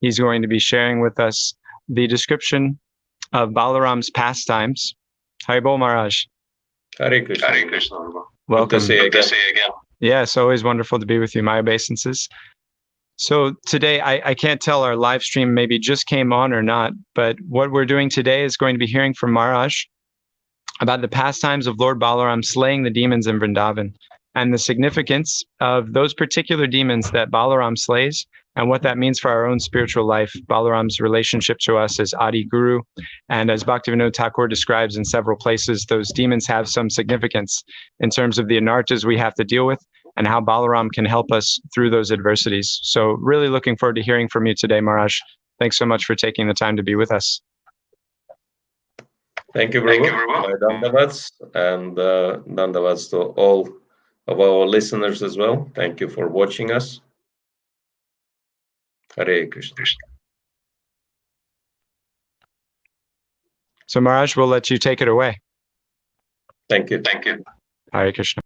He's going to be sharing with us the description of Balaram's pastimes. Haribol Maharaj. Hare Krishna. Hare Krishna. Welcome. Good to see you again. Yeah, it's always wonderful to be with you, my obeisances. So today, I can't tell our live stream maybe just came on or not, but what we're doing today is going to be hearing from Maharaj about the pastimes of Lord Balaram slaying the demons in Vrindavan and the significance of those particular demons that Balaram slays and what that means for our own spiritual life. Balaram's relationship to us as Adi Guru. And as Bhaktivinoda Thakur describes in several places, those demons have some significance in terms of the anarthas we have to deal with and how Balaram can help us through those adversities. So really looking forward to hearing from you today, Maharaj. Thanks so much for taking the time to be with us. Thank you very much. My dandavats, and dandavats to all of our listeners as well. Thank you for watching us. Hare Krishna. So Maharaj, we'll let you take it away. Thank you. Thank you. Hare Krishna.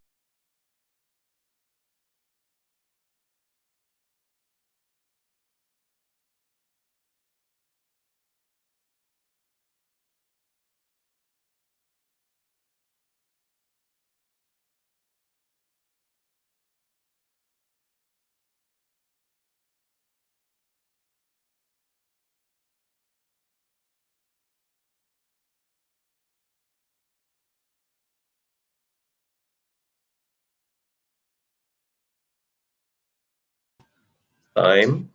Time.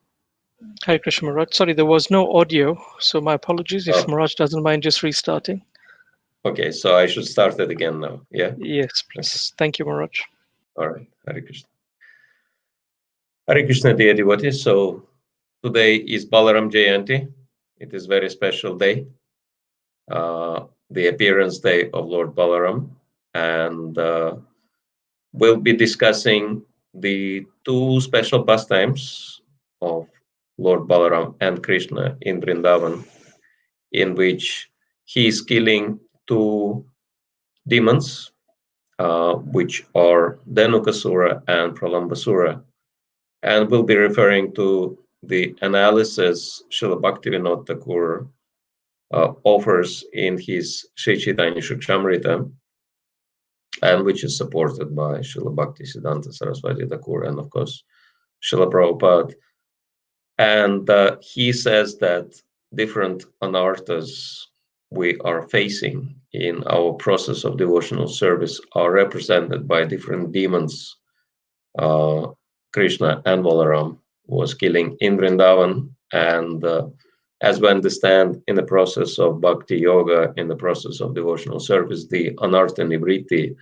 Hare Krishna Maharaj. Sorry, there was no audio, so my apologies if Oh. Maharaj doesn't mind just restarting. Okay, so I should start it again now. Yeah. Yes, please. Thank you, Maharaj. All right. Hare Krishna. Hare Krishna, dear devotees. So today is Balaram Jayanti. It is a very special day, the appearance day of Lord Balaram, and we'll be discussing the two special pastimes of Lord Balaram and Krishna in Vrindavan, in which he is killing two demons, which are Dhenukasura and Pralambasura, and we'll be referring to the analysis Srila Bhaktivinoda Thakur offers in his Sri Chaitanya Charitamrita, and which is supported by Srila Bhakti Siddhanta Saraswati Thakur and, of course, Srila Prabhupada. And he says that different anarthas we are facing in our process of devotional service are represented by different demons. Krishna and Balaram was killing in Vrindavan, and as we understand in the process of bhakti yoga, in the process of devotional service, the anartha nivritti,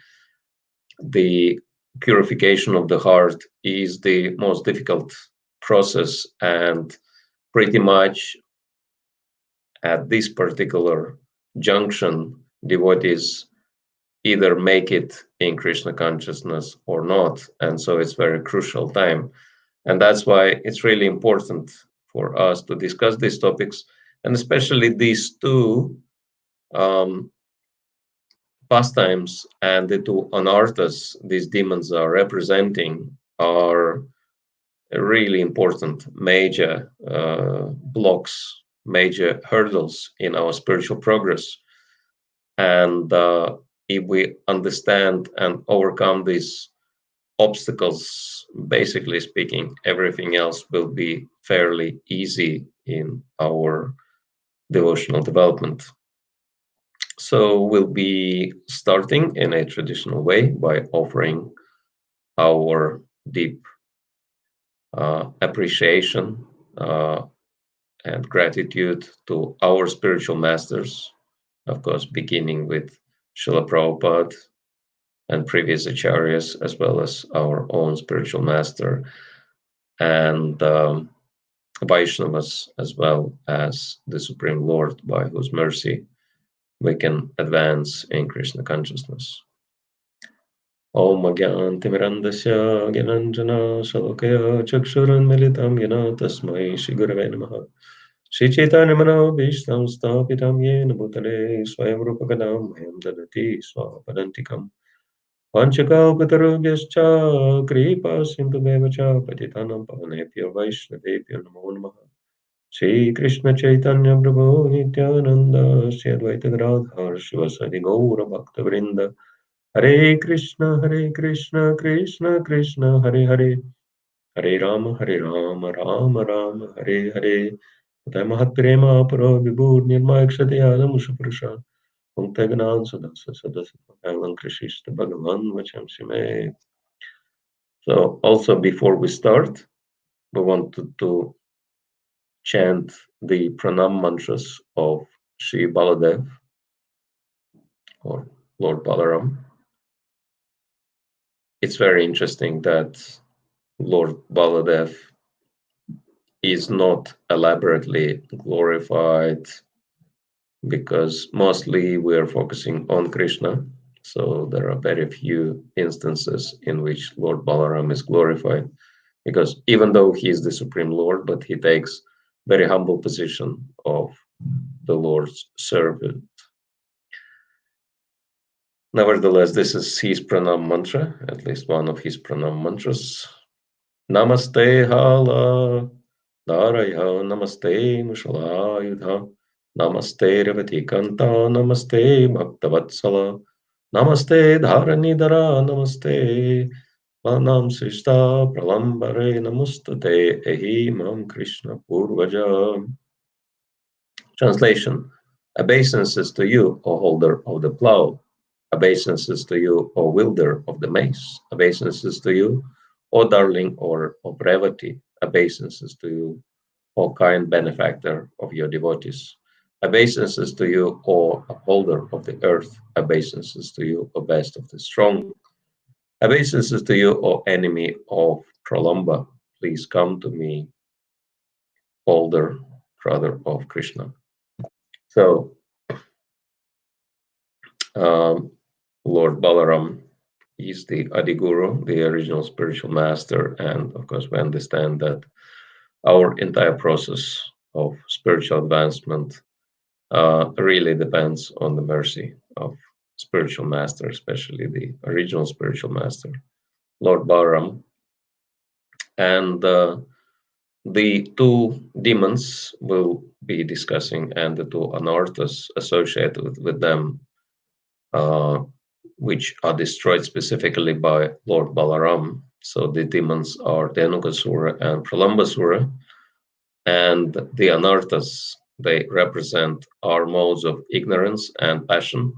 the purification of the heart, is the most difficult process, and pretty much at this particular junction, devotees either make it in Krishna consciousness or not, and so it's very crucial time. And that's why it's really important for us to discuss these topics, and especially these two pastimes and the two anarthas these demons are representing are really important major blocks, major hurdles in our spiritual progress. And if we understand and overcome these obstacles, basically speaking, everything else will be fairly easy in our devotional development. So we'll be starting in a traditional way by offering our deep appreciation and gratitude to our spiritual masters, of course, beginning with Srila Prabhupada and previous acharyas, as well as our own spiritual master, and Vaishnavas, as well as the Supreme Lord, by whose mercy we can advance in Krishna consciousness. Om Agyantimirandasya Gyananjana Shalakaya Chakshuranmilitam Yana Tasmai Shri Gurave Namaha Shri Chaitanya Manobhishtam Stapitam Yena Bhutale Swayam Rupagadam Mayam Dadati Swapadantikam Panchakalpatarubhyascha Kripa Sindhubheva Cha Patitanam Pavanebhyo Vaishnavebhyo Namo Namaha Shri Krishna Chaitanya Prabhu Nityananda Shri Advaita Gadadhar Shivasadi Gaura Bhakta Vrinda Hare Krishna Krishna Krishna Hare Hare Hare Rama Rama Rama Hare Hare Utai Mahat Prema Paro Vibhur Nirmaya Kshati Adam Ushapurusha Untagnan Sadasa Sadasa Bhagavan Krishista Bhagavan Vacham Shime. So also before we start, we wanted to chant the pranam mantras of Sri Baladev or Lord Balaram. It's very interesting that Lord Baladev is not elaborately glorified because mostly we are focusing on Krishna. So there are very few instances in which Lord Balaram is glorified, because even though he is the Supreme Lord, but he takes very humble position of the Lord's servant. Nevertheless, this is his pranam mantra, at least one of his pranam mantras. Namaste hala dharaya, namaste mushalayudha, namaste revati kanta, namaste bhaktavatsala, namaste dharanidara, namaste manam srishta pralambare, namustate ehi mam Krishna purvaja. Translation: obeisances to you, O holder of the plough. Obeisances to you, O wielder of the mace. Obeisances to you, O darling or of brevity. Obeisances to you, O kind benefactor of your devotees. Obeisances to you, O upholder of the earth. Obeisances to you, O best of the strong. Obeisances to you, O enemy of Pralamba. Please come to me, older brother of Krishna. So, Lord Balaram is the Adiguru, the original spiritual master, and of course we understand that our entire process of spiritual advancement really depends on the mercy of spiritual master, especially the original spiritual master, Lord Balaram. And the two demons we'll be discussing and the two anarthas associated with them, which are destroyed specifically by Lord Balaram. So the demons are Dhenukasura and Pralambasura, and the anarthas, they represent our modes of ignorance and passion.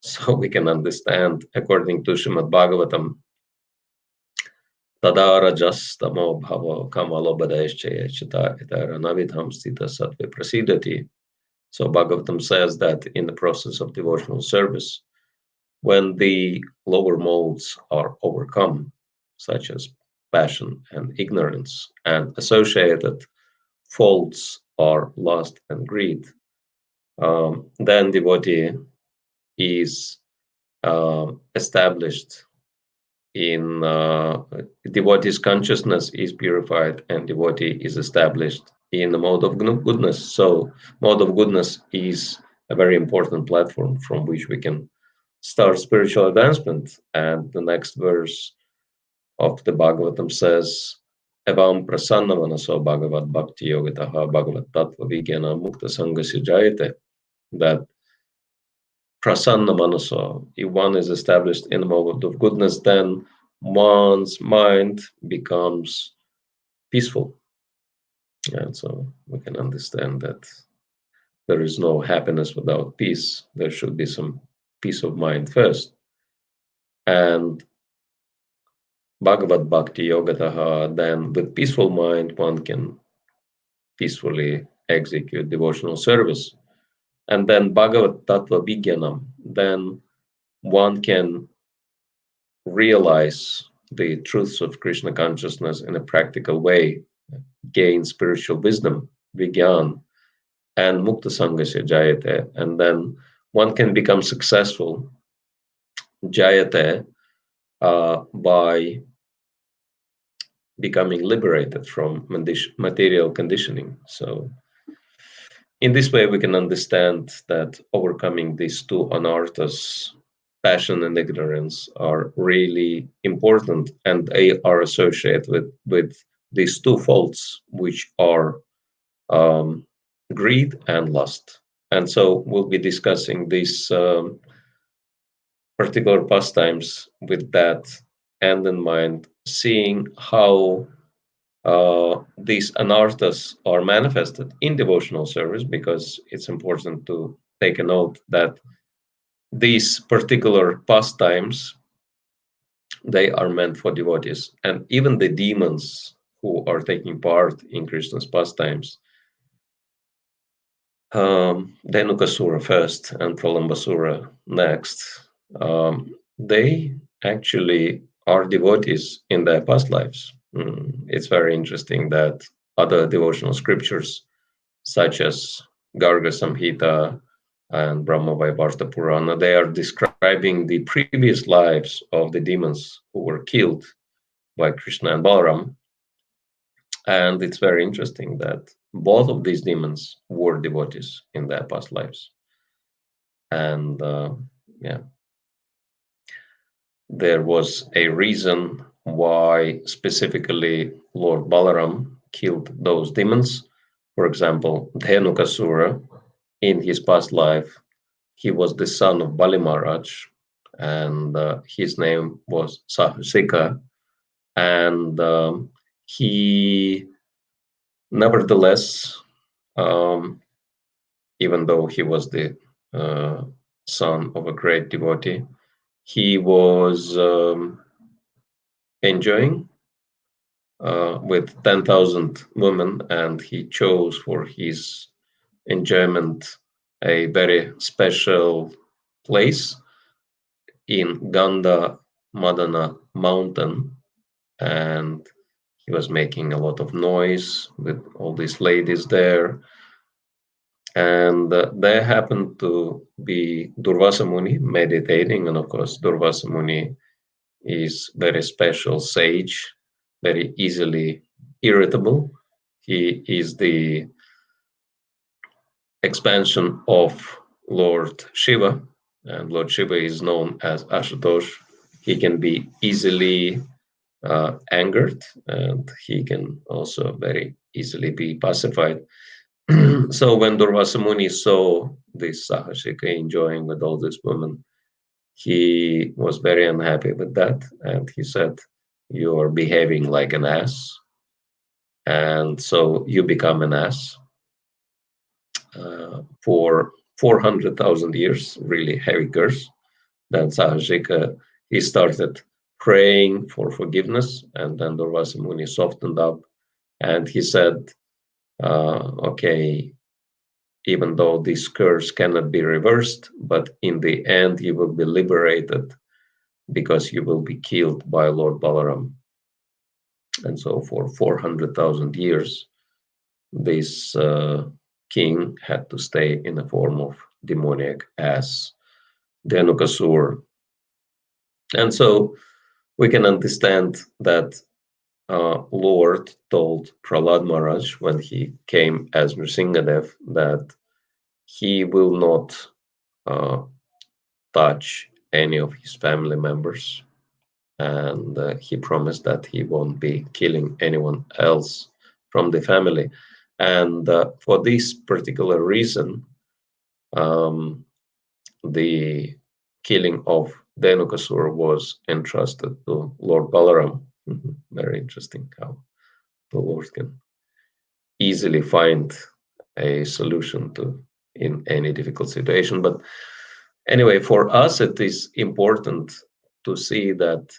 So we can understand, according to Srimad Bhagavatam, Tadara Jastamo Bhava Kamalobadeshchaya Chita Itara Navidham Stita Sattve Prasidati. So Bhagavatam says that in the process of devotional service, when the lower modes are overcome, such as passion and ignorance, and associated faults are lust and greed, then devotee is established in devotee's consciousness is purified, and devotee is established in the mode of goodness. So mode of goodness is a very important platform from which we can start spiritual advancement. And the next verse of the Bhagavatam says, Evam prasanna manaso bhagavat bhakti yogataha bhagavat tattva vijnana mukta sangasya jayate. That prasanna manaso, if one is established in the mode of goodness, then one's mind becomes peaceful. And so we can understand that there is no happiness without peace. There should be some peace of mind first. And Bhagavat Bhakti Yogataha, then with peaceful mind, one can peacefully execute devotional service. And then Bhagavat Tattva Vijnanam, then one can realize the truths of Krishna consciousness in a practical way, gain spiritual wisdom, Vijnan, and Mukta Sangasya Jayate, and then one can become successful, Jayate, by becoming liberated from material conditioning. So in this way, we can understand that overcoming these two anarthas, passion and ignorance, are really important, and they are associated with these two faults, which are greed and lust. And so we'll be discussing these particular pastimes with that end in mind, seeing how these anarthas are manifested in devotional service, because it's important to take a note that these particular pastimes, they are meant for devotees. And even the demons who are taking part in Krishna's pastimes, Dhenukasura first and Pralambasura next, they actually are devotees in their past lives. It's very interesting that other devotional scriptures, such as Garga Samhita and Brahma Vaivarta Purana, they are describing the previous lives of the demons who were killed by Krishna and Balaram. And it's very interesting that both of these demons were devotees in their past lives. And there was a reason why specifically Lord Balaram killed those demons. For example, Dhenukasura, in his past life, he was the son of Bali Maharaj, and his name was Sahasika. And he, nevertheless, even though he was the son of a great devotee, he was enjoying with 10,000 women, and he chose for his enjoyment a very special place in Ganda Madana mountain, and he was making a lot of noise with all these ladies there. And there happened to be Durvasa Muni meditating, and of course Durvasa Muni is very special sage, very easily irritable. He is the expansion of Lord Shiva, and Lord Shiva is known as Ashutosh. He can be easily angered, and he can also very easily be pacified. So when Durvasa Muni saw this Sahasika enjoying with all these women, he was very unhappy with that, and he said, "You are behaving like an ass, and so you become an ass." For 400,000 years, really heavy curse. Then Sahasika, he started praying for forgiveness, and then Durvasa Muni softened up, and he said, okay, even though this curse cannot be reversed, but in the end you will be liberated because you will be killed by Lord Balaram. And so for 400,000 years, this king had to stay in the form of demoniac ass, Dhenukasura. And so we can understand that Lord told Prahlad Maharaj when he came as Nrsingadev that he will not touch any of his family members, and he promised that he won't be killing anyone else from the family. And for this particular reason, the killing of Dhenukasura was entrusted to Lord Balaram. Very interesting how the Lord can easily find a solution to in any difficult situation. But anyway, for us, it is important to see that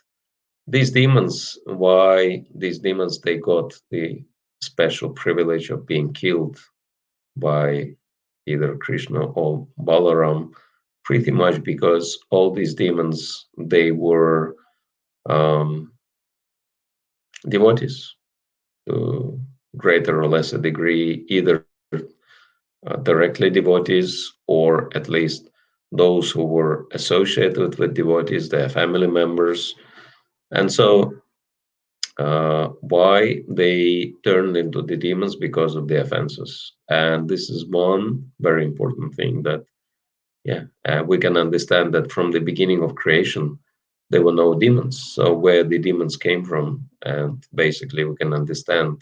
these demons, why these demons, they got the special privilege of being killed by either Krishna or Balaram, pretty much because all these demons, they were devotees to greater or lesser degree, either directly devotees, or at least those who were associated with devotees, their family members. And so why they turned into the demons? Because of the offenses. And this is one very important thing that we can understand that from the beginning of creation there were no demons. So where the demons came from, and basically we can understand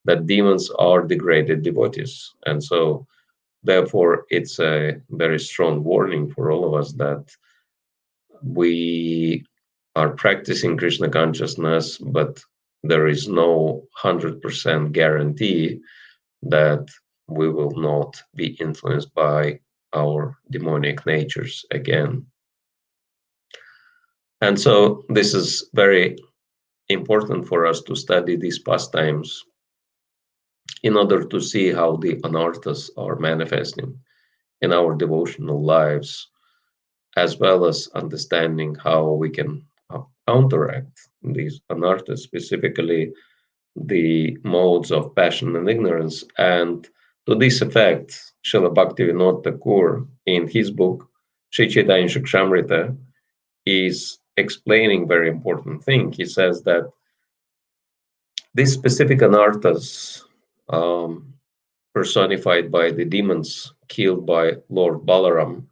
that demons are degraded devotees. And so therefore it's a very strong warning for all of us that we are practicing Krishna consciousness, but there is no 100% guarantee that we will not be influenced by our demonic natures again. And so this is very important for us to study these pastimes in order to see how the anarthas are manifesting in our devotional lives, as well as understanding how we can counteract these anarthas, specifically the modes of passion and ignorance. And to this effect, Srila Bhaktivinoda Thakur, in his book Sri Chaitanya Shikshamrita, is explaining very important thing. He says that these specific anarthas, personified by the demons killed by Lord Balaram,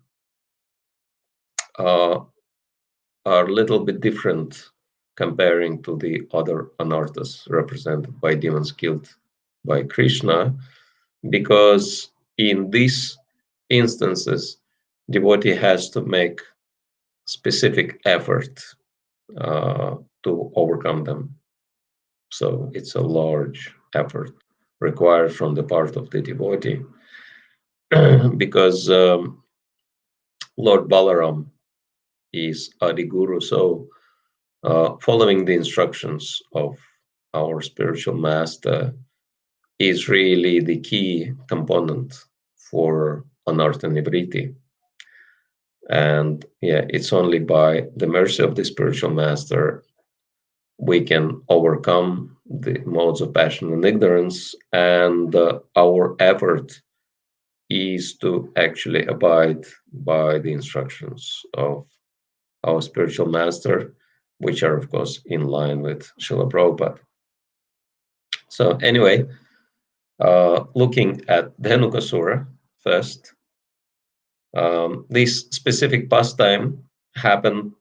are a little bit different comparing to the other anarthas represented by demons killed by Krishna, because in these instances, devotee has to make specific effort to overcome them. So it's a large effort required from the part of the devotee, because Lord Balaram is Adi Guru. So following the instructions of our spiritual master is really the key component for anartha nivriti. And yeah, it's only by the mercy of the spiritual master we can overcome the modes of passion and ignorance, and our effort is to actually abide by the instructions of our spiritual master, which are of course in line with Srila Prabhupada. So anyway, looking at Dhenukasura first, this specific pastime happened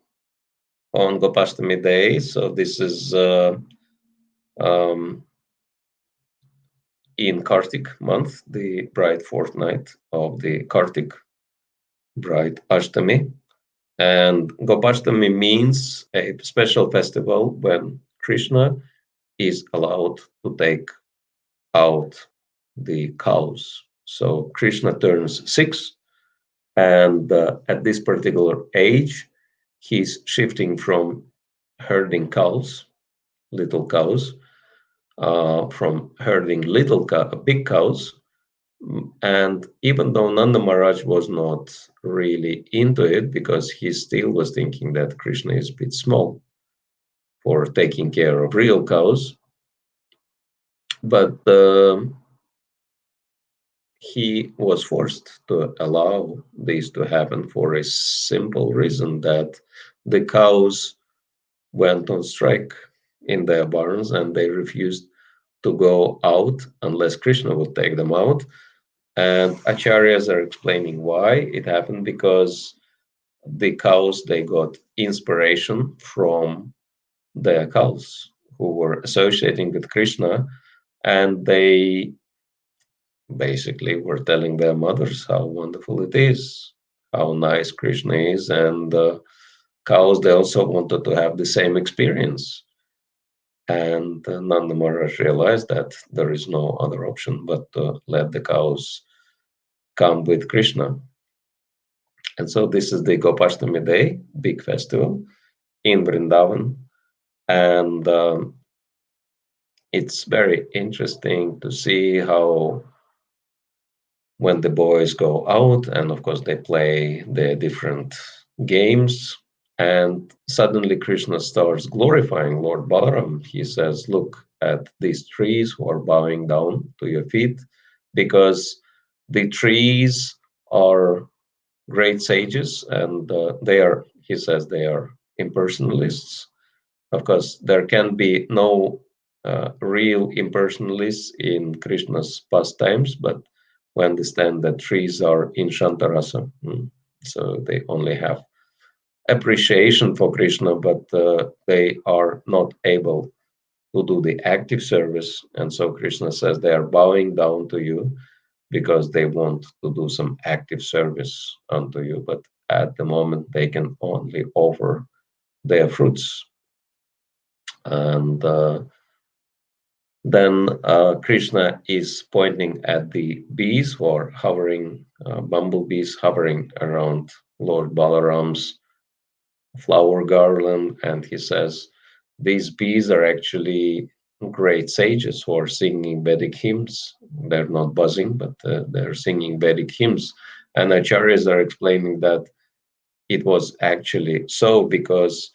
on Gopashtami day. So this is in Kartik month, the bright fortnight of the Kartik bright Ashtami. And Gopashtami means a special festival when Krishna is allowed to take out the cows. So Krishna turns 6, and at this particular age, he's shifting from herding cows, little cows, from herding big cows. And even though Nanda Maharaj was not really into it, because he still was thinking that Krishna is a bit small for taking care of real cows, but he was forced to allow this to happen for a simple reason, that the cows went on strike in their barns and they refused to go out unless Krishna would take them out. And acharyas are explaining why it happened, because the cows, they got inspiration from their cows who were associating with Krishna, and they basically were telling their mothers how wonderful it is, how nice Krishna is, and the cows, they also wanted to have the same experience. And Nanda Maharaj realized that there is no other option but to let the cows come with Krishna. And so this is the Gopashtami day, big festival in Vrindavan. And it's very interesting to see how when the boys go out, and of course they play the different games, and suddenly Krishna starts glorifying Lord Balaram. He says, look at these trees who are bowing down to your feet, because the trees are great sages, and they are, he says, they are impersonalists. Of course, there can be no real impersonalists in Krishna's pastimes, but we understand that trees are in Shantarasa. So they only have appreciation for Krishna, but they are not able to do the active service. And so Krishna says they are bowing down to you because they want to do some active service unto you. But at the moment, they can only offer their fruits. And then Krishna is pointing at the bees who are hovering, bumblebees hovering around Lord Balaram's flower garland, and he says, these bees are actually great sages who are singing Vedic hymns. They're not buzzing, but they're singing Vedic hymns. And acharyas are explaining that it was actually so because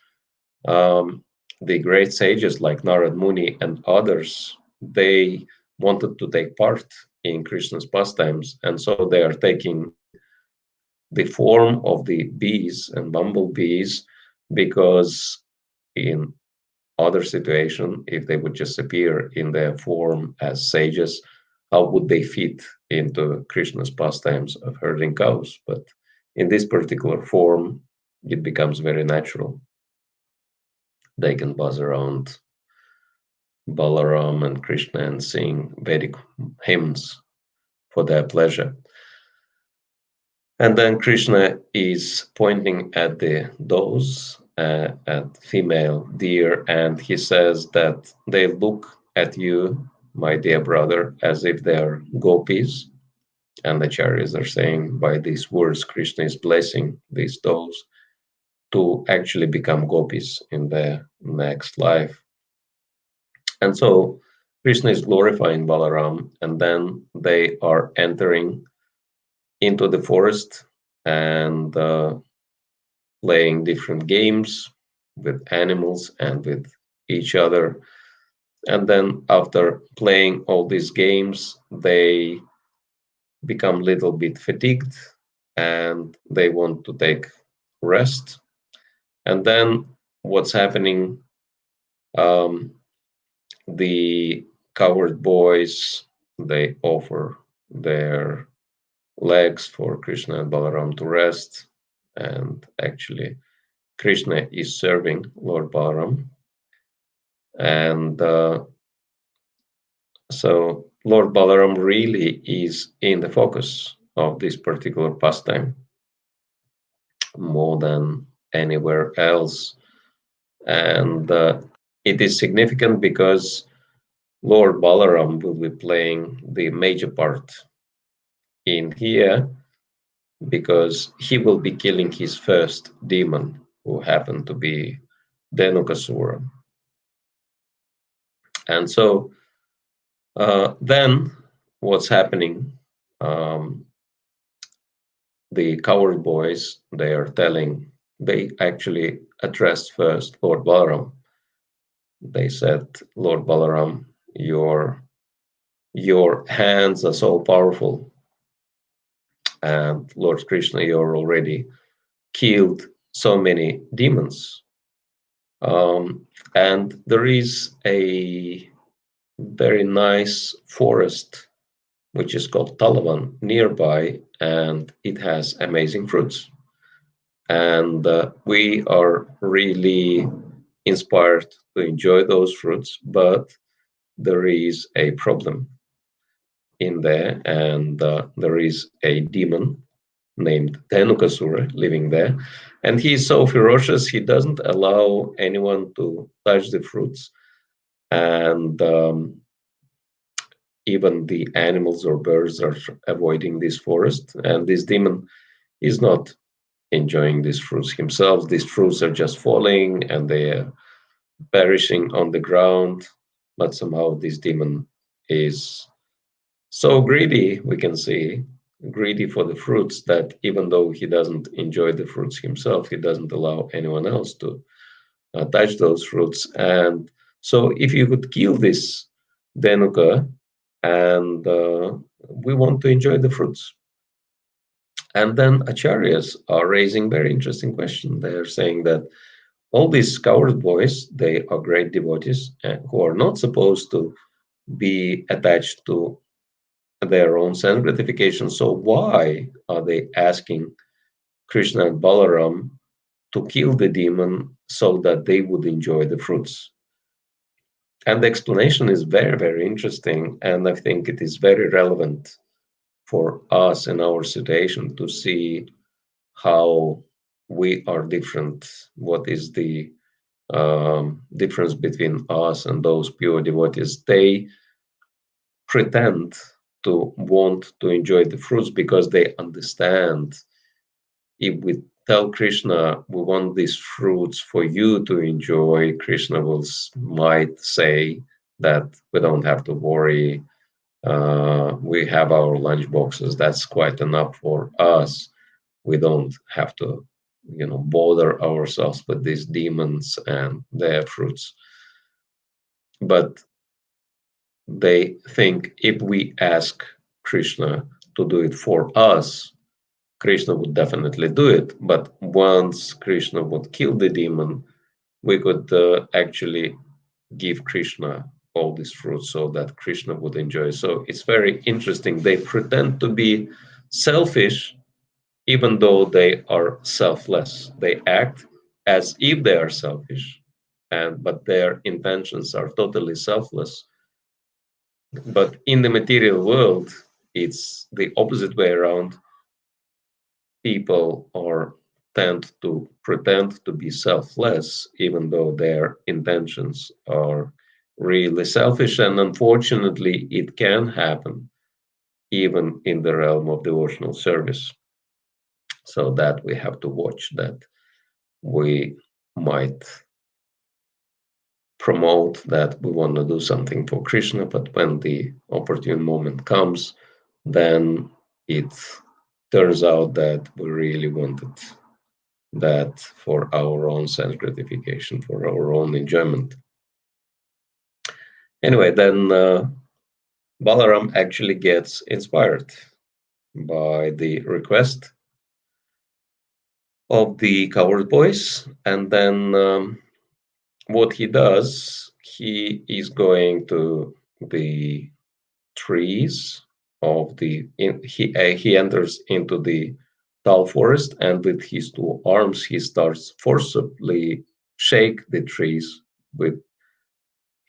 the great sages like Narad Muni and others, they wanted to take part in Krishna's pastimes, and so they are taking the form of the bees and bumblebees, because in other situation, if they would just appear in their form as sages, how would they fit into Krishna's pastimes of herding cows? But in this particular form, it becomes very natural. They can buzz around Balaram and Krishna and sing Vedic hymns for their pleasure. And then Krishna is pointing at the does, at female deer, and he says that they look at you, my dear brother, as if they are gopis. And the acharyas are saying by these words, Krishna is blessing these does to actually become gopis in their next life. And so Krishna is glorifying Balaram, and then they are entering into the forest and playing different games with animals and with each other. And then after playing all these games, they become a little bit fatigued and they want to take rest. And then what's happening? The cowherd boys, they offer their legs for Krishna and Balaram to rest. And actually, Krishna is serving Lord Balaram. And so Lord Balaram really is in the focus of this particular pastime more than anywhere else. And it is significant because Lord Balaram will be playing the major part in here, because he will be killing his first demon, who happened to be Dhenukasura. And so then what's happening? The cowherd boys, they actually addressed first Lord Balaram. They said, Lord Balaram, your hands are so powerful. And Lord Krishna, you're already killed so many demons. And there is a very nice forest, which is called Talavan, nearby, and it has amazing fruits. And we are really inspired to enjoy those fruits, but there is a problem in there, and there is a demon named Dhenukasura living there, and he is so ferocious he doesn't allow anyone to touch the fruits, and even the animals or birds are avoiding this forest, and this demon is not enjoying these fruits himself. These fruits are just falling and they are perishing on the ground, but somehow this demon is so greedy, we can see, greedy for the fruits, that even though he doesn't enjoy the fruits himself, he doesn't allow anyone else to touch those fruits. And so if you could kill this Dhenuka, and we want to enjoy the fruits. And then acharyas are raising very interesting question. They are saying that all these cowherd boys, they are great devotees who are not supposed to be attached to their own sense gratification. So why are they asking Krishna and Balaram to kill the demon so that they would enjoy the fruits? And the explanation is very, very interesting, and I think it is very relevant for us in our situation to see how we are different. What is the difference between us and those pure devotees? They pretend to want to enjoy the fruits because they understand, if we tell Krishna we want these fruits for you to enjoy, Krishna might say that we don't have to worry. We have our lunch boxes. That's quite enough for us. We don't have to, bother ourselves with these demons and their fruits. But they think if we ask Krishna to do it for us, Krishna would definitely do it. But once Krishna would kill the demon, we could actually give Krishna all these fruits so that Krishna would enjoy. So it's very interesting. They pretend to be selfish even though they are selfless. They act as if they are selfish, but their intentions are totally selfless. But in the material world, it's the opposite way around. People tend to pretend to be selfless, even though their intentions are really selfish. And unfortunately, it can happen even in the realm of devotional service. So that we have to watch, that we might promote that we want to do something for Krishna, but when the opportune moment comes, then it turns out that we really wanted that for our own sense gratification, for our own enjoyment. Anyway, then Balaram actually gets inspired by the request of the coward boys, and then what he does, he is going to the trees of he enters into the tall forest, and with his two arms he starts forcibly shake the trees with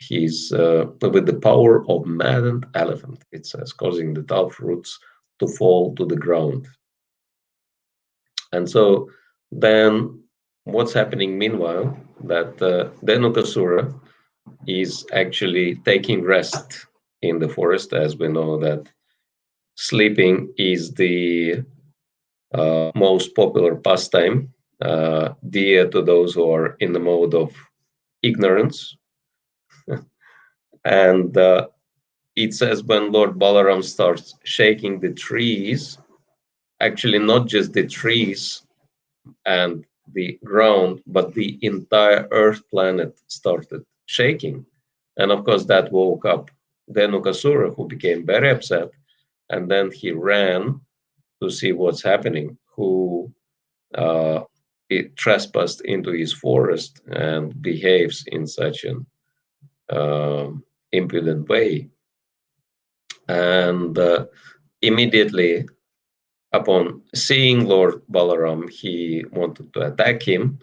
the power of maddened elephant, it says, causing the tall fruits to fall to the ground. And so then what's happening meanwhile, that Dhenukasura is actually taking rest in the forest, as we know that sleeping is the most popular pastime, dear to those who are in the mode of ignorance. And it says when Lord Balaram starts shaking the trees, actually not just the trees and the ground, but the entire Earth planet started shaking. And of course, that woke up Dhenukasura, who became very upset. And then he ran to see what's happening, who it trespassed into his forest and behaves in such an impudent way. And immediately upon seeing Lord Balaram, he wanted to attack him.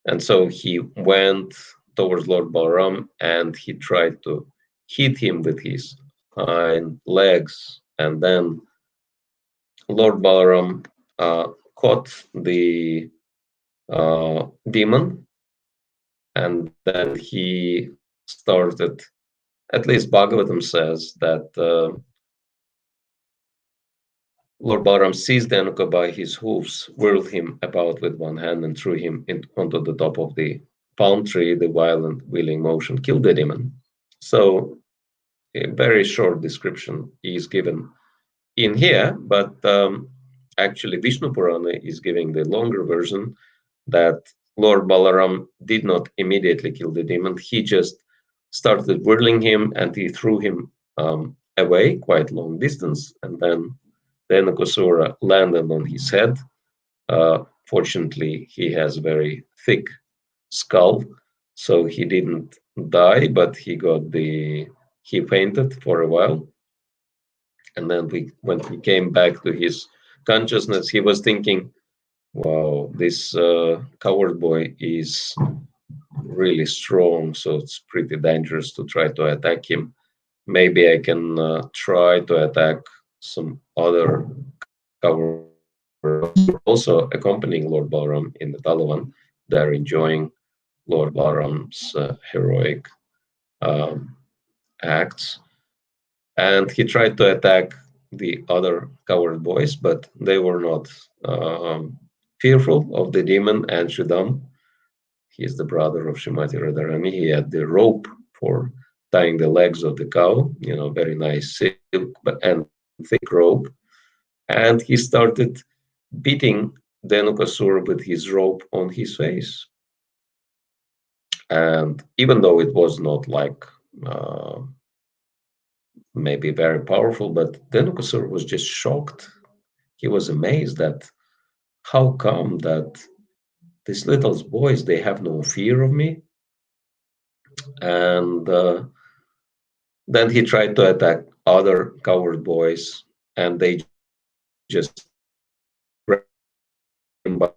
And so he went towards Lord Balaram and he tried to hit him with his hind legs. And then Lord Balaram caught the demon, and then he started, at least Bhagavatam says that Lord Balaram seized Dhenuka by his hoofs, whirled him about with one hand, and threw him onto the top of the palm tree. The violent wheeling motion killed the demon. So a very short description is given in here, but actually Vishnu Purana is giving the longer version, that Lord Balaram did not immediately kill the demon. He just started whirling him and he threw him away quite long distance, and then Dhenukasura landed on his head. Fortunately, he has very thick skull, so he didn't die, but he fainted for a while. And then when he came back to his consciousness, he was thinking, wow, this coward boy is really strong, so it's pretty dangerous to try to attack him. Maybe I can try to attack some other cover also accompanying Lord Balaram in the Talavan. They're enjoying Lord Balaram's heroic acts. And he tried to attack the other coward boys, but they were not fearful of the demon. And Shudam, he is the brother of Shrimati Radharani. He had the rope for tying the legs of the cow, very nice silk and thick rope. And he started beating Dhenukasura with his rope on his face. And even though it was not like maybe very powerful, but Dhenukasura was just shocked. He was amazed that how come that these little boys, they have no fear of me? And then he tried to attack other coward boys, and they just grabbed him by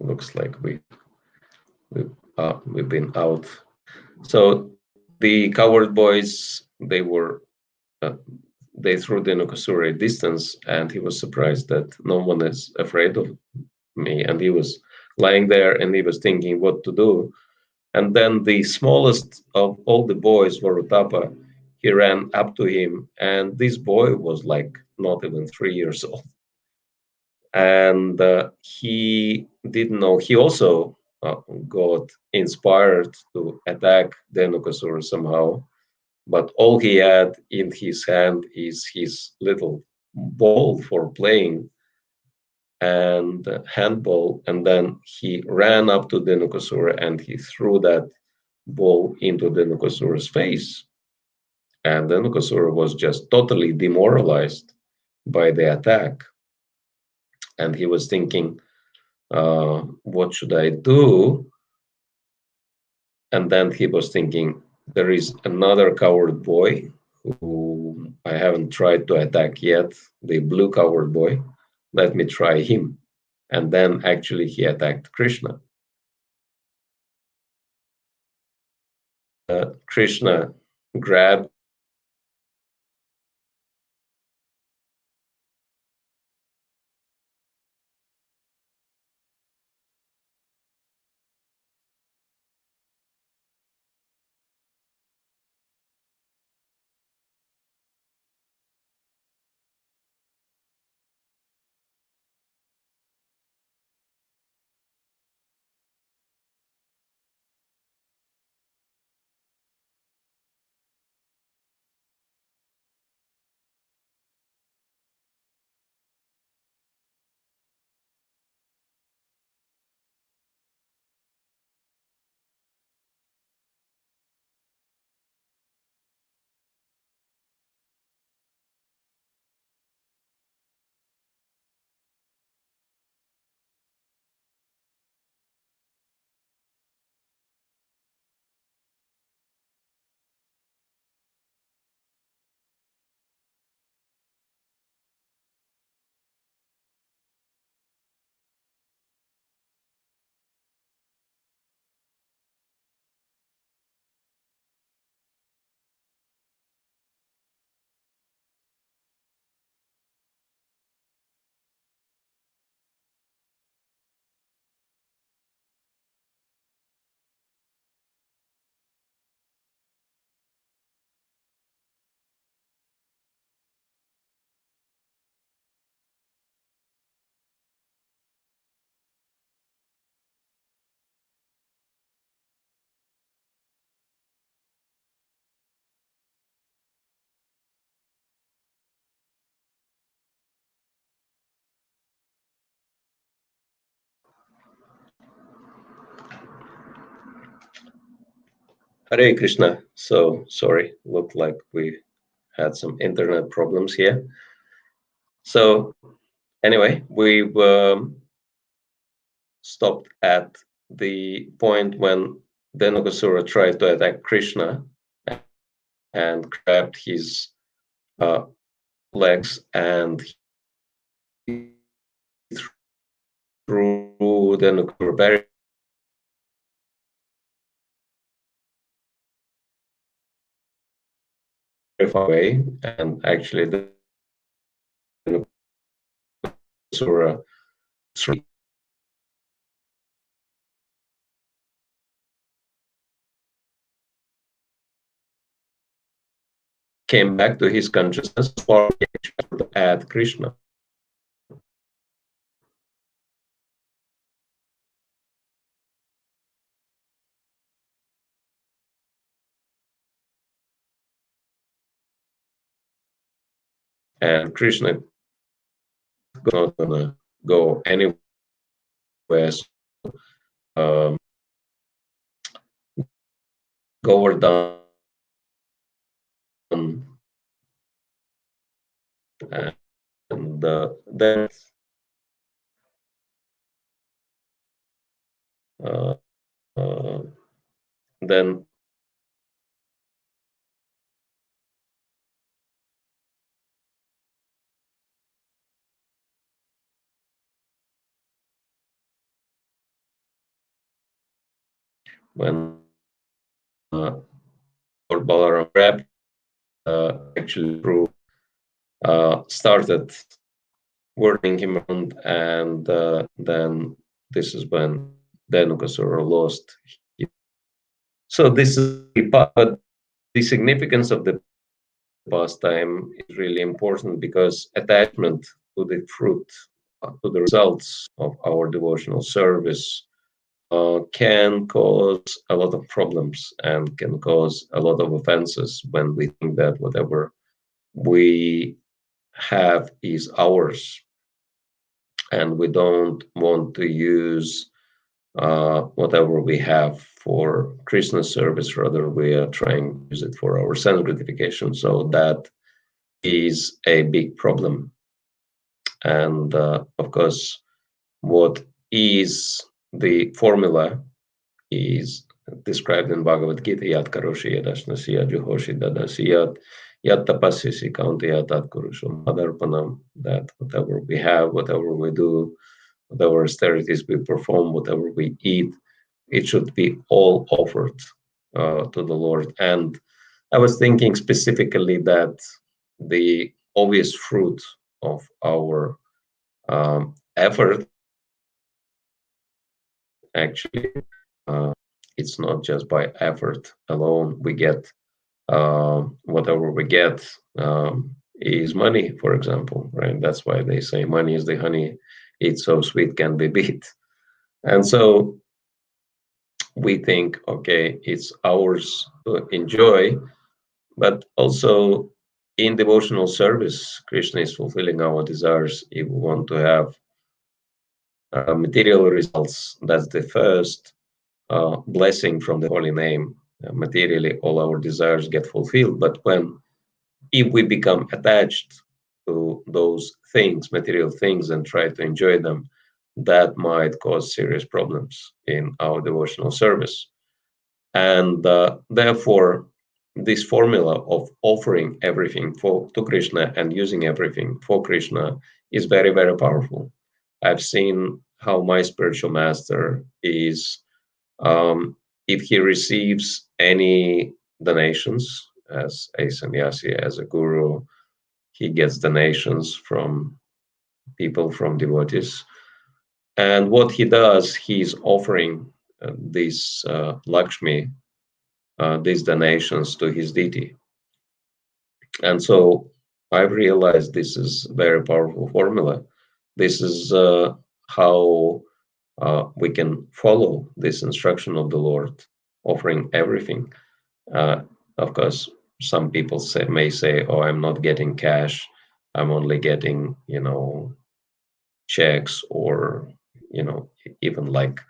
looks like we've been out. So the coward boys, they threw Dhenukasura a distance, and he was surprised that no one is afraid of me. And he was lying there, and he was thinking what to do. And then the smallest of all the boys, Varutapa, he ran up to him, and this boy was like not even 3 years old. And he didn't know. He also got inspired to attack Dhenukasura somehow, but all he had in his hand is his little ball for playing and handball, and then he ran up to Dhenukasura and he threw that ball into Dhenukasura's face. And Dhenukasura was just totally demoralized by the attack. And he was thinking, what should I do? And then he was thinking, there is another coward boy who I haven't tried to attack yet, the blue coward boy. Let me try him. And then actually he attacked Krishna. Krishna grabbed Hare Krishna. So sorry, looked like we had some internet problems here. So anyway, we've stopped at the point when Dhenukasura tried to attack Krishna and grabbed his legs, and he threw Dhenukasura very far away, and actually Dhenukasura came back to his consciousness for at Krishna. And Krishna is not gonna go anywhere. So, Govardhan and then then when Lord Balaram grabbed actually through started whirling him around, and then this is when Dhenukasura lost. So this is but the significance of the pastime is really important, because attachment to the fruit, to the results of our devotional service can cause a lot of problems and can cause a lot of offenses when we think that whatever we have is ours, and we don't want to use whatever we have for Krishna service. Rather, we are trying to use it for our sense gratification. So that is a big problem. And of course, what is the formula is described in Bhagavad Gita: Yat karoshi yadashnasi yad juhoshi dadasi yat tapasyasi kaunteya tat kurusham madarpanam. That whatever we have, whatever we do, whatever austerities we perform, whatever we eat, it should be all offered to the Lord. And I was thinking specifically that the obvious fruit of our effort, actually, it's not just by effort alone. We get whatever we get is money, for example, right? That's why they say money is the honey, it's so sweet can be beat. And so we think, okay, it's ours to enjoy, but also in devotional service, Krishna is fulfilling our desires. If we want to have material results, that's the first blessing from the holy name. Materially, all our desires get fulfilled. But if we become attached to those things, material things, and try to enjoy them, that might cause serious problems in our devotional service. And therefore, this formula of offering everything to Krishna and using everything for Krishna is very, very powerful. I've seen how my spiritual master is, if he receives any donations as a sannyasi, as a guru, he gets donations from people, from devotees. And what he does, he's offering this Lakshmi, these donations to his deity. And so I've realized this is a very powerful formula. This is how we can follow this instruction of the Lord, offering everything. Of course, some people may say, oh, I'm not getting cash. I'm only getting, checks, or, even like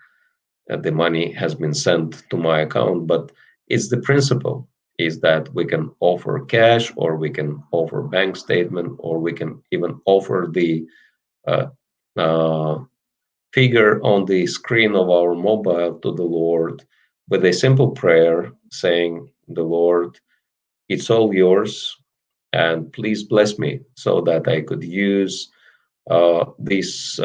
the money has been sent to my account. But it's the principle is that we can offer cash, or we can offer bank statement, or we can even offer the figure on the screen of our mobile to the Lord with a simple prayer saying, "The Lord, it's all yours, and please bless me so that I could use this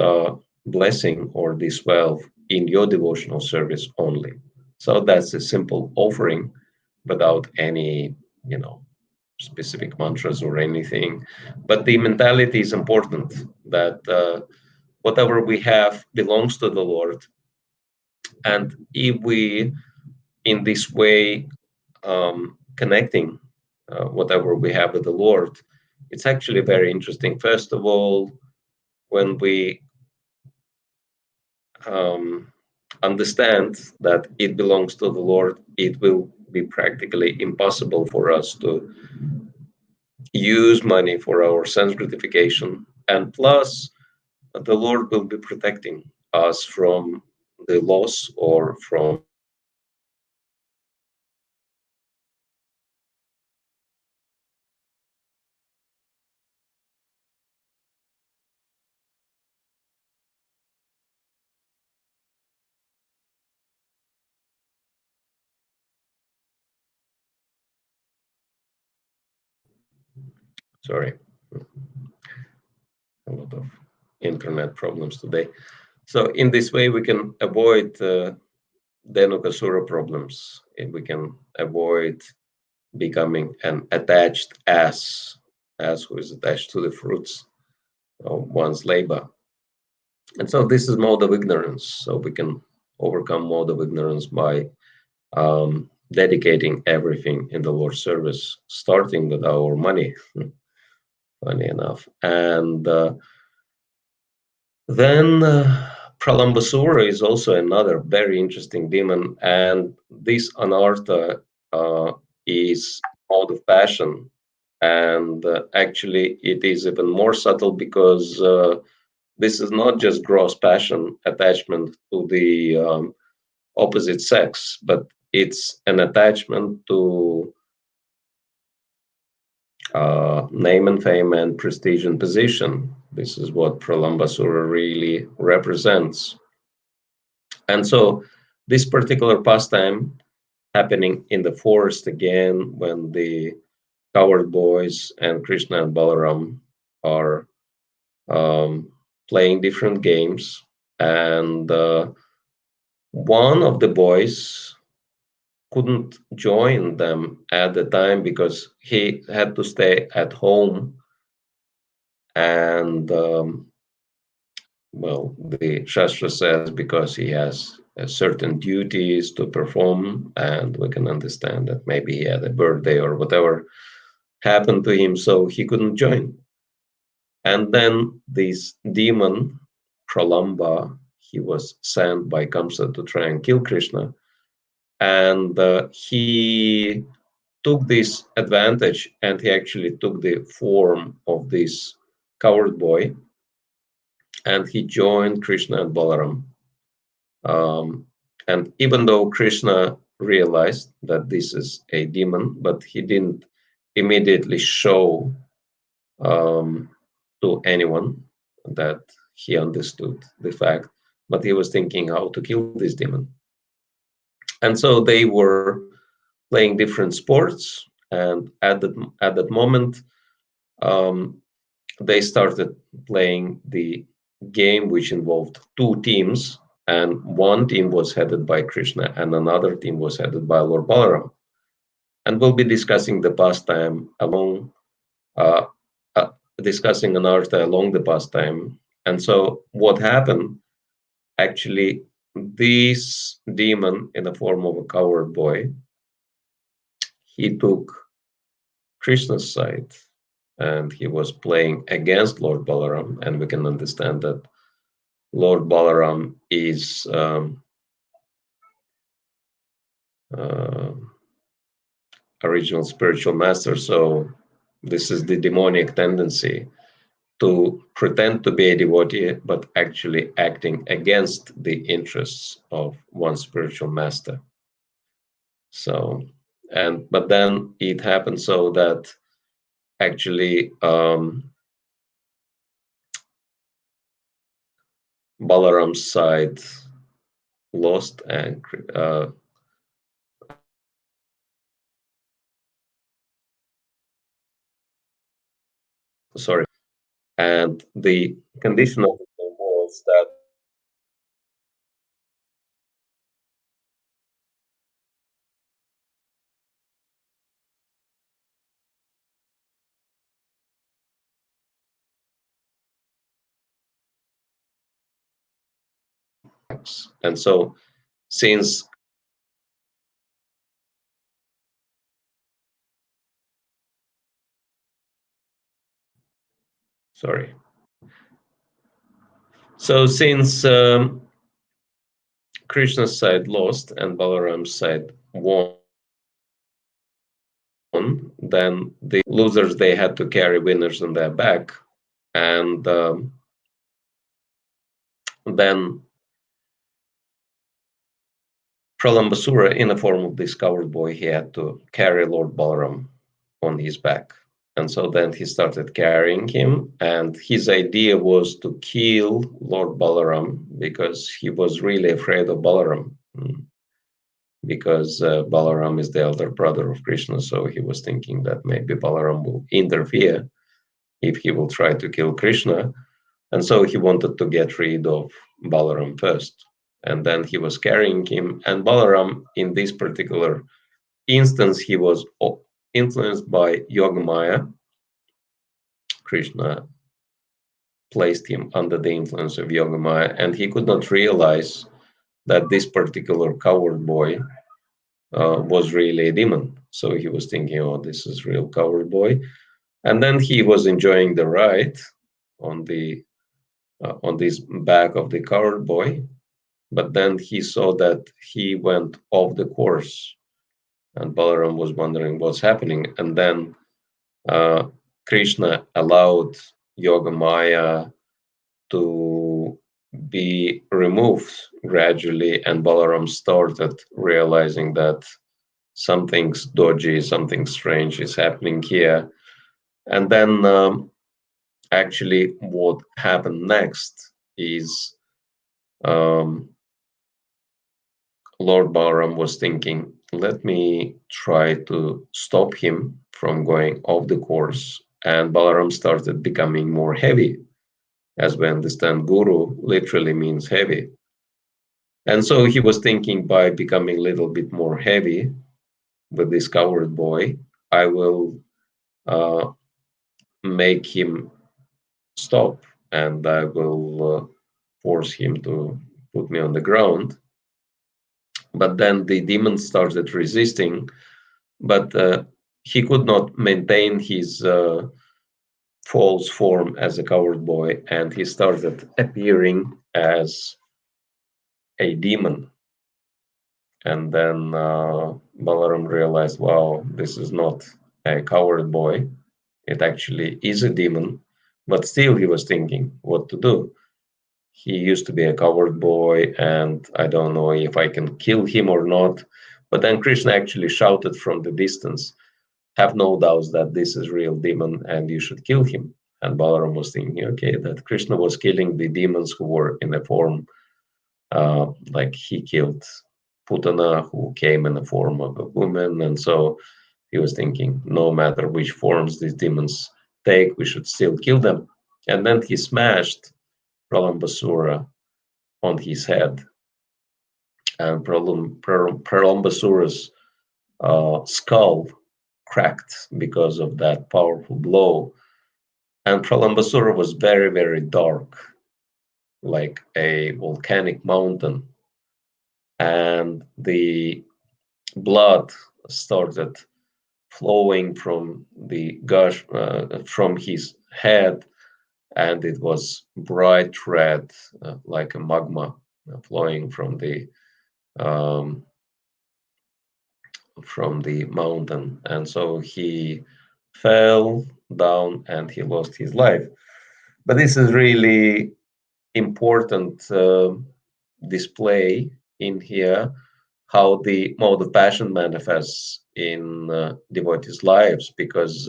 blessing or this wealth in your devotional service only." So that's a simple offering without any, specific mantras or anything. But the mentality is important that whatever we have belongs to the Lord. And if we, in this way, connecting whatever we have with the Lord, it's actually very interesting. First of all, when we understand that it belongs to the Lord, it will be practically impossible for us to use money for our sense gratification. And plus, the Lord will be protecting us from the loss or from sorry, a lot of internet problems today. So in this way, we can avoid Dhenukasura problems. And we can avoid becoming an attached ass who is attached to the fruits of one's labor. And so this is mode of ignorance. So we can overcome mode of ignorance by dedicating everything in the Lord's service, starting with our money, funny enough. And then Pralambasura is also another very interesting demon. And this anartha is mode of passion. And actually, it is even more subtle because this is not just gross passion, attachment to the opposite sex, but it's an attachment to name and fame and prestige and position. This is what Pralambasura really represents. And so this particular pastime happening in the forest again, when the coward boys and Krishna and Balaram are playing different games, and one of the boys couldn't join them at the time because he had to stay at home. And well, the Shastra says because he has certain duties to perform, and we can understand that maybe he had a birthday or whatever happened to him, so he couldn't join. And then this demon, Pralamba, he was sent by Kamsa to try and kill Krishna. And he took this advantage, and he actually took the form of this coward boy, and he joined Krishna and Balaram. And even though Krishna realized that this is a demon, but he didn't immediately show to anyone that he understood the fact, but he was thinking how to kill this demon. And so they were playing different sports, and at that moment, they started playing the game, which involved two teams, and one team was headed by Krishna, and another team was headed by Lord Balaram. And we'll be discussing the pastime along, discussing anartha along the pastime. And so, what happened? Actually, this demon, in the form of a coward boy, he took Krishna's side, and he was playing against Lord Balaram. And we can understand that Lord Balaram is original spiritual master. So this is the demonic tendency to pretend to be a devotee, but actually acting against the interests of one spiritual master. So, but then it happened so that actually Balaram's side lost, and and the condition of the film was that and so since Krishna's side lost and Balaram's side won, then the losers, they had to carry winners on their back, and then Pralambasura, in the form of this coward boy, he had to carry Lord Balaram on his back. And so then he started carrying him, and his idea was to kill Lord Balaram because he was really afraid of Balaram, because Balaram is the elder brother of Krishna. So he was thinking that maybe Balaram will interfere if he will try to kill Krishna. And so he wanted to get rid of Balaram first. And then he was carrying him. And Balaram, in this particular instance, he was influenced by Yogamaya. Krishna placed him under the influence of Yogamaya, and he could not realize that this particular coward boy was really a demon. So he was thinking, oh, this is real coward boy. And then he was enjoying the ride on this back of the coward boy. But then he saw that he went off the course, and Balaram was wondering what's happening. And then Krishna allowed Yogamaya to be removed gradually, and Balaram started realizing that something's dodgy, something strange is happening here. And then actually what happened next is Lord Balaram was thinking, let me try to stop him from going off the course. And Balaram started becoming more heavy. As we understand, guru literally means heavy. And so he was thinking, by becoming a little bit more heavy with this coward boy, I will make him stop, and I will force him to put me on the ground. But then the demon started resisting, but he could not maintain his false form as a coward boy, and he started appearing as a demon. And then Balaram realized, wow, this is not a coward boy. It actually is a demon. But still he was thinking what to do. He used to be a coward boy, and I don't know if I can kill him or not. But then Krishna actually shouted from the distance, have no doubts that this is real demon and you should kill him. And Balaram was thinking, okay, that Krishna was killing the demons who were in the form, like he killed Putana, who came in the form of a woman. And so he was thinking, no matter which forms these demons take, we should still kill them. And then he smashed Pralambasura on his head. And Pralambasura's skull cracked because of that powerful blow. And Pralambasura was very, very dark, like a volcanic mountain. And the blood started flowing from the gush from his head, and it was bright red, like a magma flowing from the mountain. And so he fell down and he lost his life. But this is really important display in here, how the mode of passion manifests in devotees' lives, because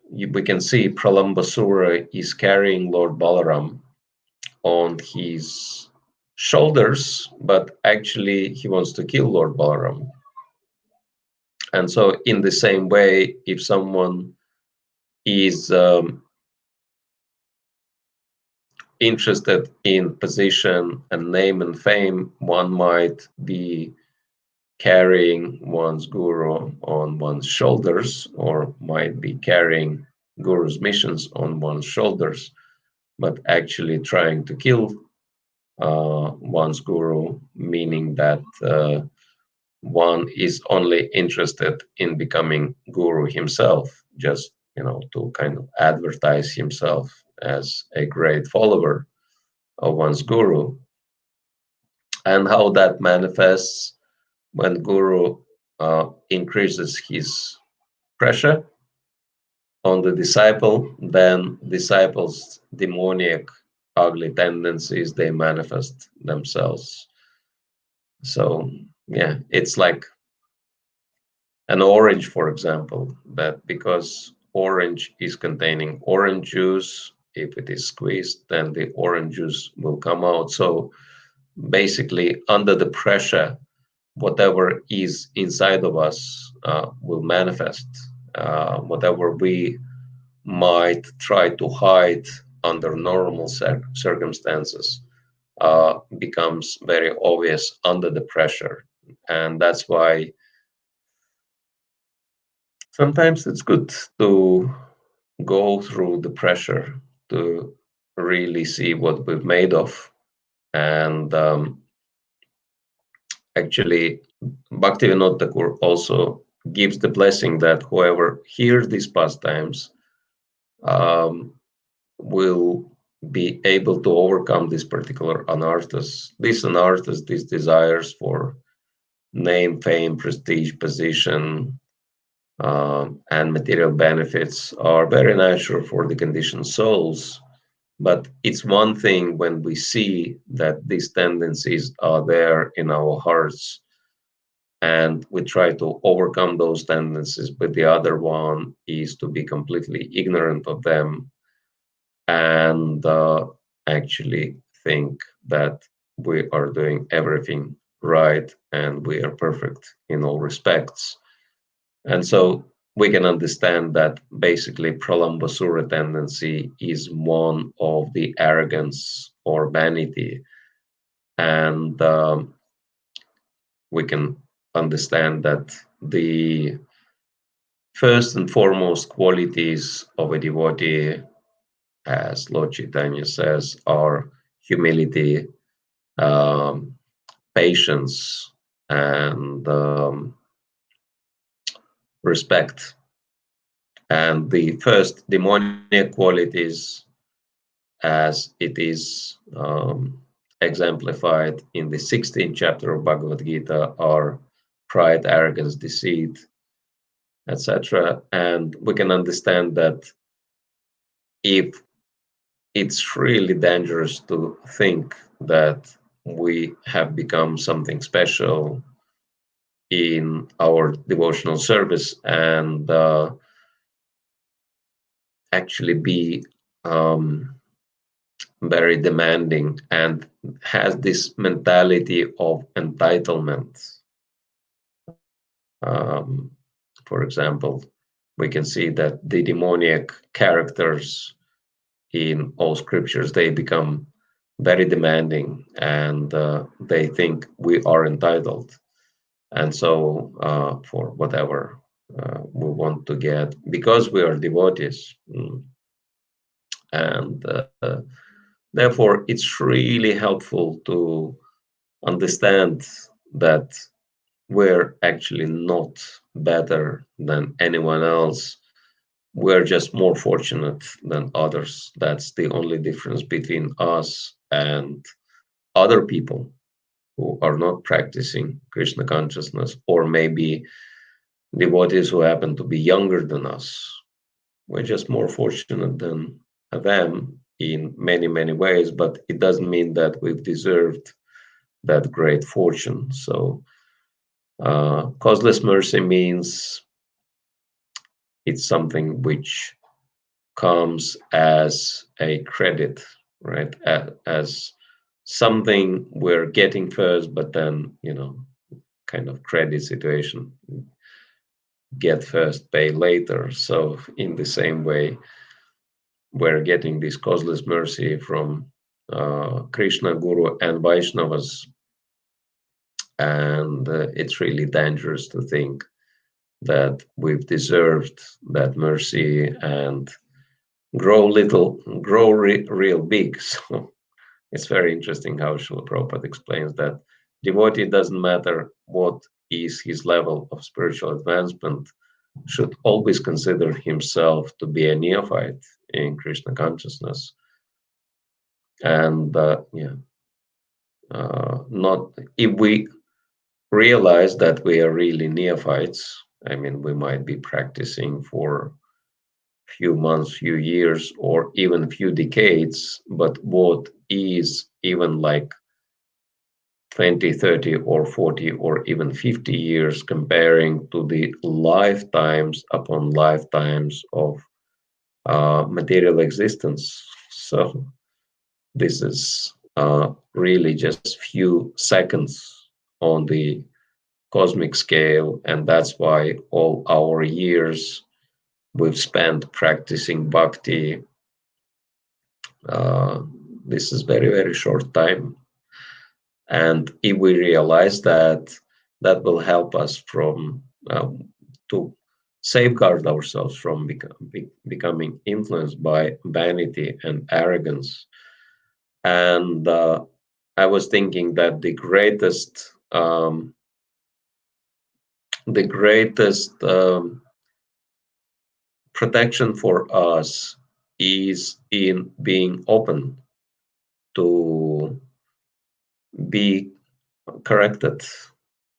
we can see Pralambasura is carrying Lord Balaram on his shoulders, but actually he wants to kill Lord Balaram. And so in the same way, if someone is interested in position and name and fame, one might be carrying one's guru on one's shoulders, or might be carrying guru's missions on one's shoulders, but actually trying to kill one's guru, meaning that one is only interested in becoming guru himself, just to kind of advertise himself as a great follower of one's guru. And how that manifests when guru increases his pressure on the disciple, then disciples' demoniac, ugly tendencies, they manifest themselves. So yeah, it's like an orange, for example, that because orange is containing orange juice, if it is squeezed, then the orange juice will come out. So basically, under the pressure, whatever is inside of us will manifest. Whatever we might try to hide under normal circumstances becomes very obvious under the pressure. And that's why sometimes it's good to go through the pressure to really see what we're made of. And actually, Bhaktivinoda Thakur also gives the blessing that whoever hears these pastimes will be able to overcome these particular anarthas. These anarthas, these desires for name, fame, prestige, position, and material benefits are very natural for the conditioned souls. But it's one thing when we see that these tendencies are there in our hearts and we try to overcome those tendencies, but the other one is to be completely ignorant of them and actually think that we are doing everything right and we are perfect in all respects. And so we can understand that basically Pralambasura tendency is one of the arrogance or vanity. And we can understand that the first and foremost qualities of a devotee, as Lord Chaitanya says, are humility, patience, and respect. And the first demoniac qualities, as it is exemplified in the 16th chapter of Bhagavad Gita, are pride, arrogance, deceit, etc. And we can understand that if it's really dangerous to think that we have become something special in our devotional service and actually be very demanding and has this mentality of entitlement. For example, we can see that the demoniac characters in all scriptures, they become very demanding and they think we are entitled. And so for whatever we want to get, because we are devotees. And therefore, it's really helpful to understand that we're actually not better than anyone else. We're just more fortunate than others. That's the only difference between us and other people who are not practicing Krishna consciousness, or maybe devotees who happen to be younger than us. We're just more fortunate than them in many, many ways, but it doesn't mean that we've deserved that great fortune. So causeless mercy means it's something which comes as a credit, right? As something we're getting first, but then, kind of credit situation, get first, pay later. So in the same way, we're getting this causeless mercy from Krishna, Guru, and Vaishnavas. And it's really dangerous to think that we've deserved that mercy and grow real big. So it's very interesting how Srila Prabhupada explains that devotee, doesn't matter what is his level of spiritual advancement, should always consider himself to be a neophyte in Krishna consciousness. And not if we realize that we are really neophytes, I mean, we might be practicing for few months, few years, or even few decades, but what is even like 20, 30, or 40, or even 50 years comparing to the lifetimes upon lifetimes of material existence. So this is really just few seconds on the cosmic scale, and that's why all our years we've spent practicing bhakti, this is very, very short time. And if we realize that, that will help us from to safeguard ourselves from becoming influenced by vanity and arrogance. And I was thinking that the greatest protection for us is in being open to be corrected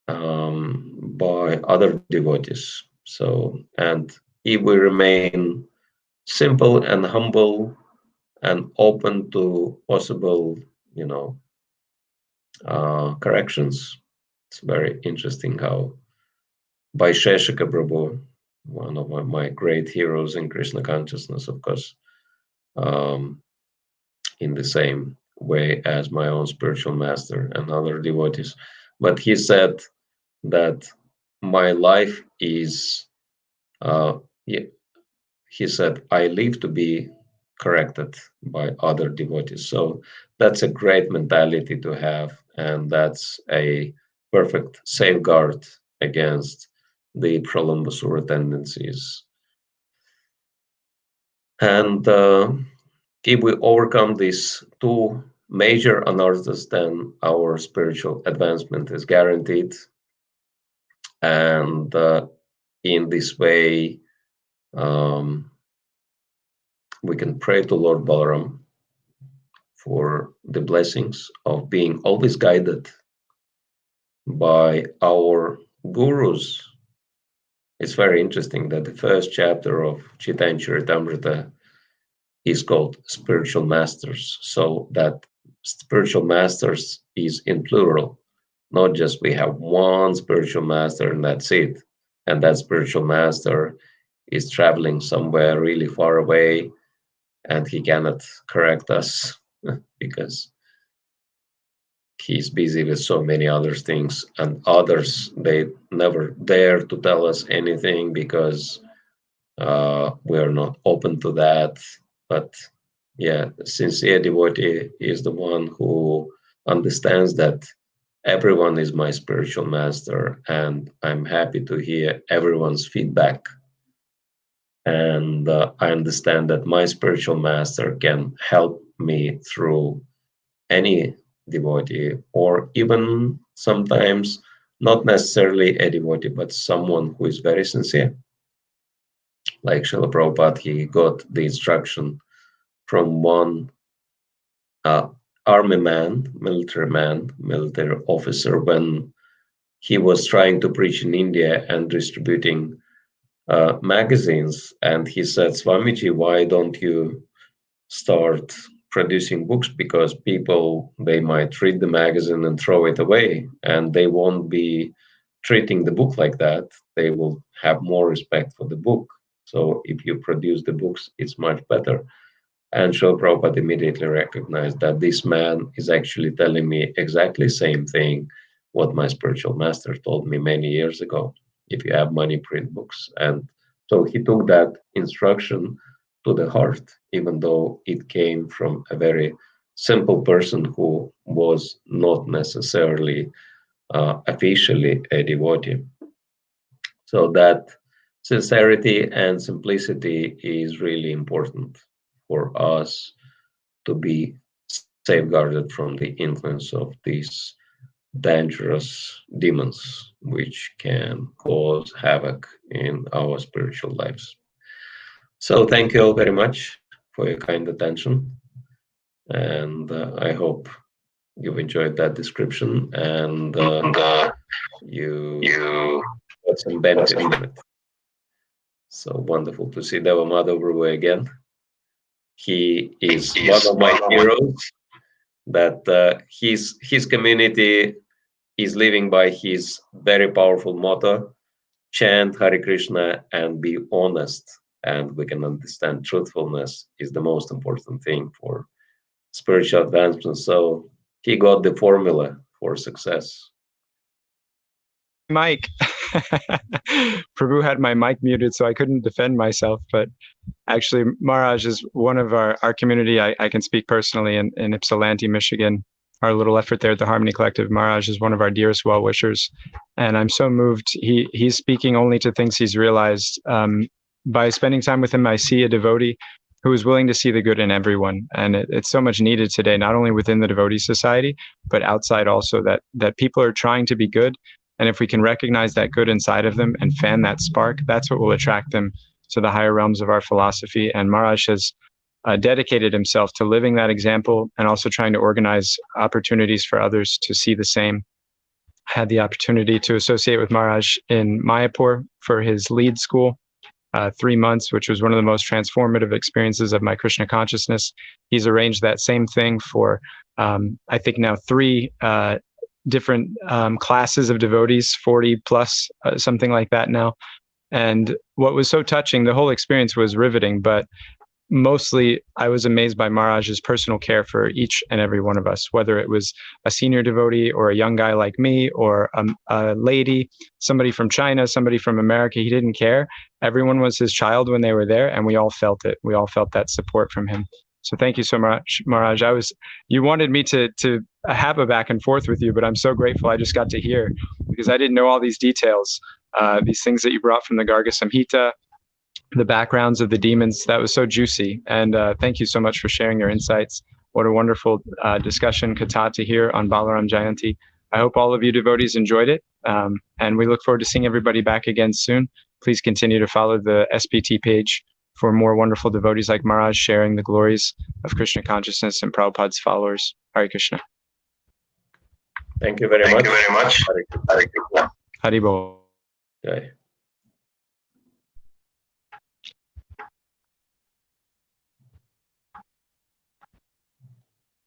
by other devotees. So, and if we remain simple and humble and open to possible, corrections, it's very interesting how Vaisheshika Prabhu, one of my great heroes in Krishna consciousness, of course, in the same way as my own spiritual master and other devotees. But he said that my life is, he said, I live to be corrected by other devotees. So that's a great mentality to have, and that's a perfect safeguard against the pralambasura tendencies. And if we overcome these two major anarthas, then our spiritual advancement is guaranteed. And in this way, we can pray to Lord Balaram for the blessings of being always guided by our gurus. It's very interesting that the first chapter of Chaitanya Charitamrita is called Spiritual Masters. So that spiritual masters is in plural, not just we have one spiritual master and that's it. And that spiritual master is traveling somewhere really far away and he cannot correct us because he's busy with so many other things, and others, they never dare to tell us anything because we are not open to that. But yeah, sincere devotee is the one who understands that everyone is my spiritual master, and I'm happy to hear everyone's feedback. And I understand that my spiritual master can help me through any devotee, or even sometimes not necessarily a devotee, but someone who is very sincere. Like Srila Prabhupada, he got the instruction from one military officer, when he was trying to preach in India and distributing magazines. And he said, Swamiji, why don't you start producing books? Because people, they might read the magazine and throw it away, and they won't be treating the book like that. They will have more respect for the book. So if you produce the books, it's much better. And Srila Prabhupada immediately recognized that this man is actually telling me exactly the same thing what my spiritual master told me many years ago. If you have money, print books. And so he took that instruction to the heart, even though it came from a very simple person who was not necessarily officially a devotee. So that sincerity and simplicity is really important for us to be safeguarded from the influence of these dangerous demons, which can cause havoc in our spiritual lives. So thank you all very much for your kind attention. And I hope you enjoyed that description and you got some benefit from it. So wonderful to see Deva Madhav again. He is one of my heroes. That his community is living by his very powerful motto: chant Hare Krishna and be honest. And we can understand truthfulness is the most important thing for spiritual advancement. So he got the formula for success. Mike. Prabhu had my mic muted, so I couldn't defend myself. But actually, Maharaj is one of our community. I can speak personally in Ypsilanti, Michigan. Our little effort there at the Harmony Collective. Maharaj is one of our dearest well-wishers. And I'm so moved. He's speaking only to things he's realized. By spending time with him, I see a devotee who is willing to see the good in everyone. And it's so much needed today, not only within the devotee society, but outside also, that people are trying to be good. And if we can recognize that good inside of them and fan that spark, that's what will attract them to the higher realms of our philosophy. And Maharaj has dedicated himself to living that example and also trying to organize opportunities for others to see the same. I had the opportunity to associate with Maharaj in Mayapur for his lead school, 3 months, which was one of the most transformative experiences of my Krishna consciousness. He's arranged that same thing for, I think now 3 different classes of devotees, 40 plus, something like that now. And what was so touching, the whole experience was riveting, but mostly I was amazed by Maharaj's personal care for each and every one of us, whether it was a senior devotee or a young guy like me or a lady, somebody from China, somebody from America. He didn't care. Everyone was his child when they were there, and we all felt it. We all felt that support from him. So thank you so much, Maharaj. You wanted me to have a back and forth with you, but I'm so grateful I just got to hear, because I didn't know all these details, these things that you brought from the Garga Samhita, the backgrounds of the demons. That was so juicy. And thank you so much for sharing your insights. What a wonderful discussion, Katha, to hear on Balaram Jayanti. I hope all of you devotees enjoyed it. And we look forward to seeing everybody back again soon. Please continue to follow the SPT page for more wonderful devotees like Maharaj sharing the glories of Krishna consciousness and Prabhupada's followers. Hare Krishna. Thank you very much. Hare Bol. Okay.